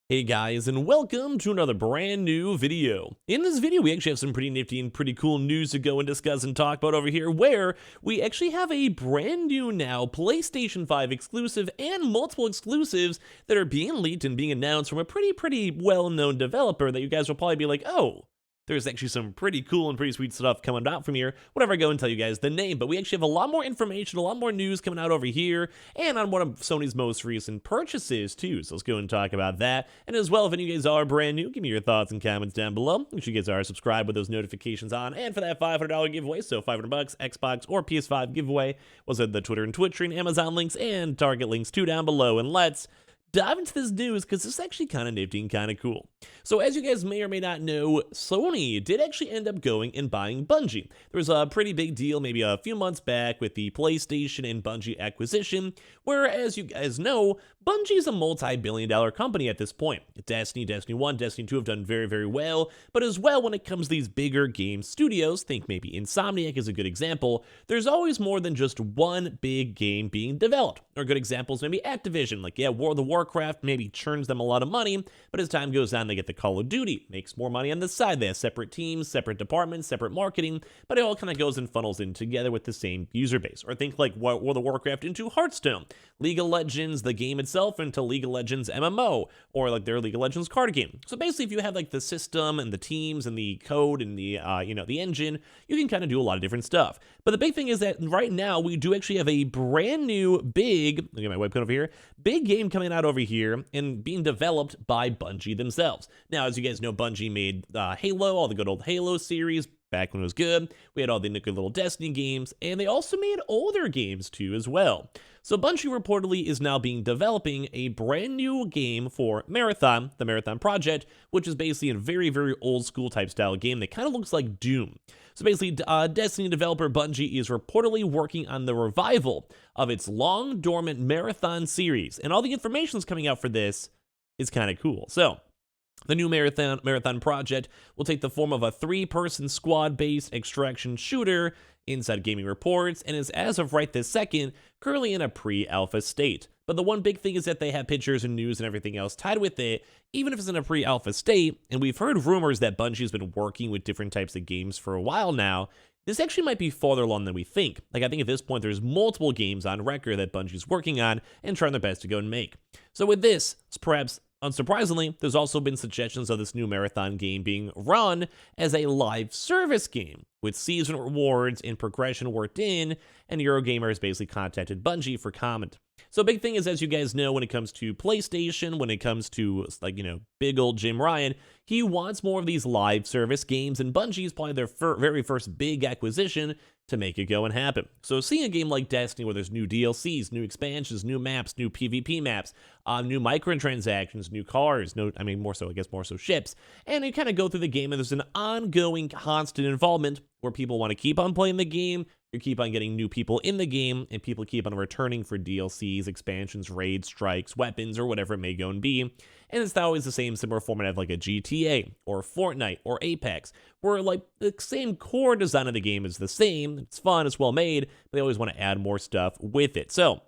Hey guys, and welcome to another brand new video. In this video, we actually have some pretty nifty and pretty cool news to go and discuss and talk about over here, where we actually have a brand new now PlayStation 5 exclusive and multiple exclusives that are being leaked and being announced from a pretty well-known developer that you guys will probably be like, oh, there's actually some pretty cool and pretty sweet stuff coming out from here whenever I go and tell you guys the name. But we actually have a lot more information, a lot more news coming out over here, and on one of Sony's most recent purchases too. So let's go and talk about that. And as well, if any of you guys are brand new, give me your thoughts and comments down below. Make sure you guys are subscribed with those notifications on. And for that $500 giveaway, so $500 Xbox or PS5 giveaway, was it the Twitter and Twitch and Amazon links and Target links too down below. And let's dive into this news because this is actually kind of nifty and kind of cool. So as you guys may or may not know, Sony did actually end up going and buying Bungie. There was a pretty big deal maybe a few months back with the PlayStation and Bungie acquisition, where as you guys know, Bungie is a multi-billion-dollar company at this point. Destiny 1, Destiny 2 have done very well, but as well when it comes to these bigger game studios, think maybe Insomniac is a good example, there's always more than just one big game being developed. Or good examples maybe Activision, like World of Warcraft maybe churns them a lot of money, but as time goes on they get the Call of Duty, makes more money on the side. They have separate teams, separate departments, separate marketing, but it all kind of goes and funnels in together with the same user base. Or think like World of Warcraft into Hearthstone, League of Legends, the game itself, into League of Legends MMO, or like their League of Legends card game. So basically, if you have like the system and the teams and the code and the the engine, you can kind of do a lot of different stuff. But the big thing is that right now we do actually have a brand new big, look at my webcam over here, big game coming out over here and being developed by Bungie themselves. Now, as you guys know, Bungie made Halo, all the good old Halo series, back when it was good. We had all the good little Destiny games, and they also made older games too as well. So Bungie reportedly is now developing a brand new game for Marathon, the Marathon Project, which is basically a very old school type style game that kind of looks like Doom. So basically, Destiny developer Bungie is reportedly working on the revival of its long dormant Marathon series, and all the information that's coming out for this is kind of cool. So the new Marathon Project will take the form of a 3-person squad-based extraction shooter, Inside Gaming reports, and is as of right this second currently in a pre-alpha state. But the one big thing is that they have pictures and news and everything else tied with it, even if it's in a pre-alpha state, and we've heard rumors that Bungie's been working with different types of games for a while now. This actually might be farther along than we think. Like, I think at this point there's multiple games on record that Bungie's working on and trying their best to go and make. So with this, it's perhaps unsurprisingly, there's also been suggestions of this new Marathon game being run as a live service game, with season rewards and progression worked in, and Eurogamer has basically contacted Bungie for comment. So big thing is, as you guys know, when it comes to PlayStation, when it comes to, like, big old Jim Ryan, he wants more of these live service games, and Bungie is probably their very first big acquisition to make it go and happen. So seeing a game like Destiny where there's new DLCs, new expansions, new maps, new PvP maps, new microtransactions, new cars, more so ships, and you kind of go through the game and there's an ongoing constant involvement where people want to keep on playing the game, you keep on getting new people in the game, and people keep on returning for DLCs, expansions, raids, strikes, weapons, or whatever it may go and be. And it's not always the same similar format of like a GTA or Fortnite or Apex, where like the same core design of the game is the same, it's fun, it's well made, but they always want to add more stuff with it. So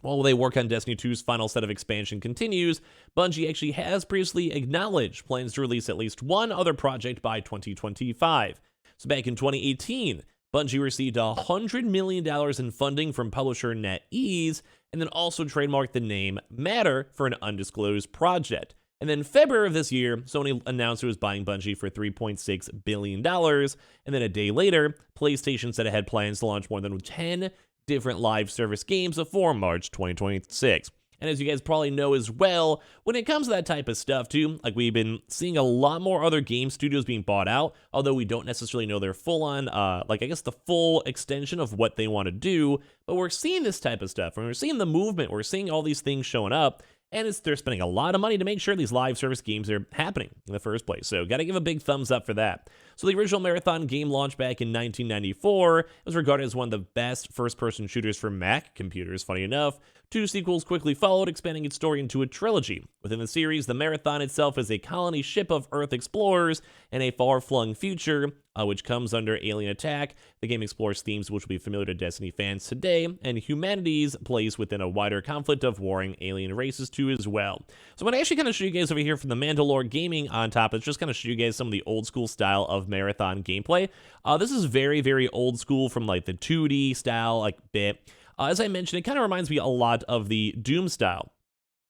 while they work on Destiny 2's final set of expansion continues, Bungie actually has previously acknowledged plans to release at least one other project by 2025. So back in 2018, Bungie received $100 million in funding from publisher NetEase, and then also trademarked the name Matter for an undisclosed project. And then in February of this year, Sony announced it was buying Bungie for $3.6 billion, and then a day later, PlayStation said it had plans to launch more than 10 different live service games before March 2026. And as you guys probably know as well, when it comes to that type of stuff too, like we've been seeing a lot more other game studios being bought out, although we don't necessarily know their full on, the full extension of what they want to do, but we're seeing this type of stuff, and we're seeing the movement, we're seeing all these things showing up, and they're spending a lot of money to make sure these live service games are happening in the first place. So gotta give a big thumbs up for that. So the original Marathon game launched back in 1994. It was regarded as one of the best first-person shooters for Mac computers, funny enough, Two sequels quickly followed, expanding its story into a trilogy. Within the series, the Marathon itself is a colony ship of Earth explorers in a far-flung future, which comes under alien attack. The game explores themes which will be familiar to Destiny fans today, and humanity's place within a wider conflict of warring alien races too as well. So I'm going to actually kind of show you guys over here from the Mandalore Gaming on top. It's just kind of show you guys some of the old school style of Marathon gameplay. This is very, very old school from like the 2D style like bit. As I mentioned, it kind of reminds me a lot of the Doom style.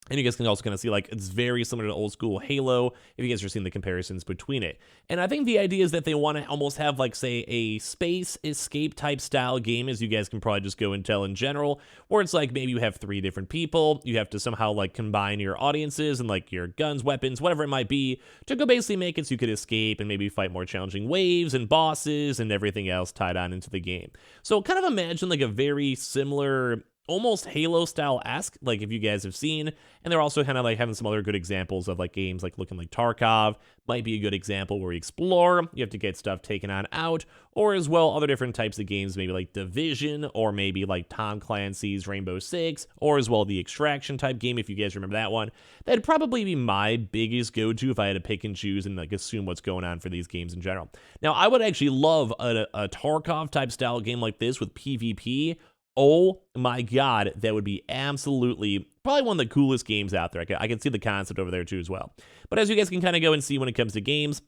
And you guys can also kind of see, like, it's very similar to old school Halo, if you guys are seeing the comparisons between it. And I think the idea is that they want to almost have, like, say, a space escape type style game, as you guys can probably just go and tell in general, where it's like maybe you have 3 different people, you have to somehow, like, combine your audiences and, like, your guns, weapons, whatever it might be, to go basically make it so you could escape and maybe fight more challenging waves and bosses and everything else tied on into the game. So kind of imagine, like, a very similar, almost Halo style-esque, like if you guys have seen, and they're also kind of like having some other good examples of like games like looking like Tarkov might be a good example where you explore, you have to get stuff taken on out, or as well other different types of games, maybe like Division, or maybe like Tom Clancy's Rainbow Six, or as well the Extraction type game, if you guys remember that one. That'd probably be my biggest go-to if I had to pick and choose and like assume what's going on for these games in general. Now, I would actually love a Tarkov type style game like this with PvP. Oh my god, that would be absolutely probably one of the coolest games out there. I can see the concept over there too as well. But as you guys can kind of go and see when it comes to games,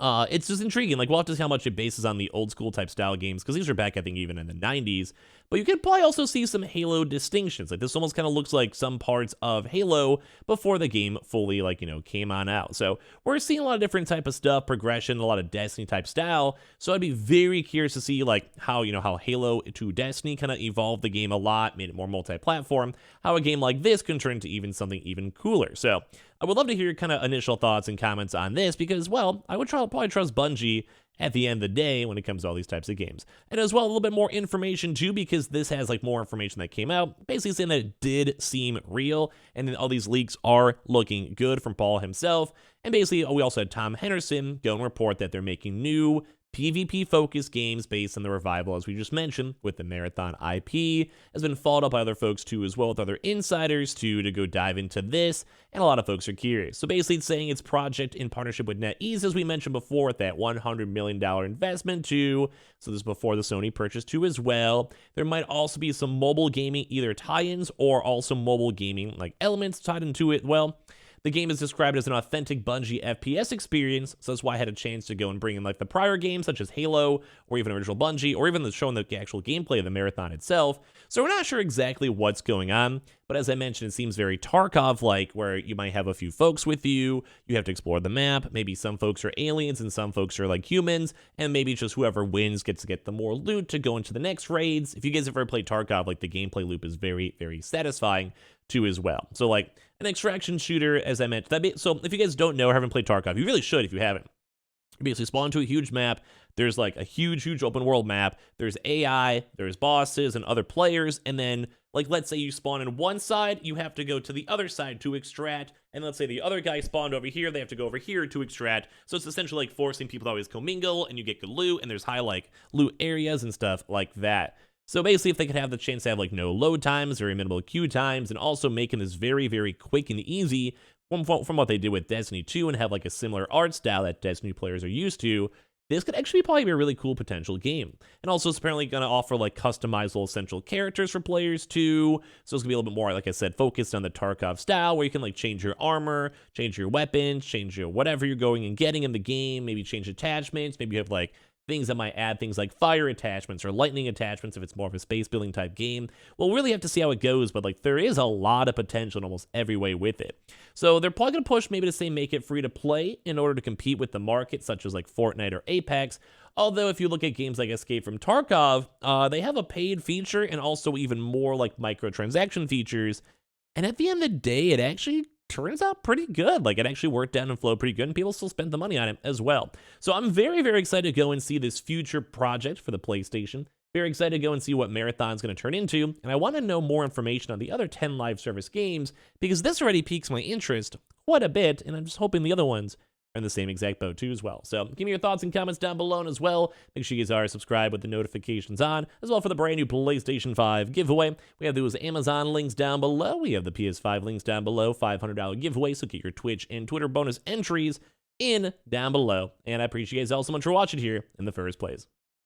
it's just intriguing. Like, we'll have to see how much it bases on the old school type style games, because these are back, I think, even in the 90s. But you can probably also see some Halo distinctions. Like, this almost kind of looks like some parts of Halo before the game fully, like, you know, came on out. So we're seeing a lot of different type of stuff, progression, a lot of Destiny type style. So I'd be very curious to see, like, how, you know, how Halo to Destiny kind of evolved the game a lot, made it more multi-platform, how a game like this can turn into even something even cooler. So I would love to hear your kind of initial thoughts and comments on this, because, well, I would probably trust Bungie at the end of the day when it comes to all these types of games. And as well, a little bit more information too, because this has like more information that came out, basically saying that it did seem real, and then all these leaks are looking good from Paul himself. And basically, we also had Tom Henderson go and report that they're making new PvP-focused games based on the revival, as we just mentioned, with the Marathon IP. Has been followed up by other folks too as well, with other insiders too, to go dive into this, and a lot of folks are curious. So basically it's saying it's project in partnership with NetEase, as we mentioned before, with that $100 million investment too. So this is before the Sony purchase too as well. There might also be some mobile gaming, either tie-ins or also mobile gaming like elements tied into it. Well, the game is described as an authentic Bungie FPS experience, so that's why I had a chance to go and bring in like the prior games such as Halo, or even original Bungie, or even showing the actual gameplay of the Marathon itself. So we're not sure exactly what's going on, but as I mentioned, it seems very Tarkov-like, where you might have a few folks with you, you have to explore the map, maybe some folks are aliens and some folks are like humans, and maybe just whoever wins gets to get the more loot to go into the next raids. If you guys have ever played Tarkov, like the gameplay loop is very, very satisfying too as well. So like an extraction shooter, as I mentioned. So if you guys don't know or haven't played Tarkov, you really should if you haven't. You basically spawn into a huge map. There's like a huge, huge open world map. There's AI, there's bosses and other players. And then, like, let's say you spawn in one side, you have to go to the other side to extract. And let's say the other guy spawned over here, they have to go over here to extract. So it's essentially like forcing people to always commingle, and you get good loot, and there's high, like, loot areas and stuff like that. So basically, if they could have the chance to have like no load times, very minimal queue times, and also making this very, very quick and easy from what they did with Destiny 2, and have like a similar art style that Destiny players are used to, this could actually probably be a really cool potential game. And also, it's apparently going to offer like customizable essential characters for players too. So it's going to be a little bit more, like I said, focused on the Tarkov style, where you can like change your armor, change your weapons, change your whatever you're going and getting in the game, maybe change attachments, maybe you have like things that might add things like fire attachments or lightning attachments if it's more of a space building type game. We'll really have to see how it goes, but like there is a lot of potential in almost every way with it. So they're probably going to push maybe to say make it free to play in order to compete with the market, such as like Fortnite or Apex. Although if you look at games like Escape from Tarkov, they have a paid feature and also even more like microtransaction features. And at the end of the day, it actually turns out pretty good. Like, it actually worked out and flowed pretty good, and people still spent the money on it as well. So I'm very, very excited to go and see this future project for the PlayStation. Very excited to go and see what Marathon's going to turn into, and I want to know more information on the other 10 live service games, because this already piques my interest quite a bit, and I'm just hoping the other ones in the same exact boat too as well. So give me your thoughts and comments down below as well. Make sure you guys are subscribed with the notifications on, as well for the brand new PlayStation 5 giveaway. We have those Amazon links down below. We have the PS5 links down below, $500 giveaway. So get your Twitch and Twitter bonus entries in down below. And I appreciate you guys all so much for watching here in the first place.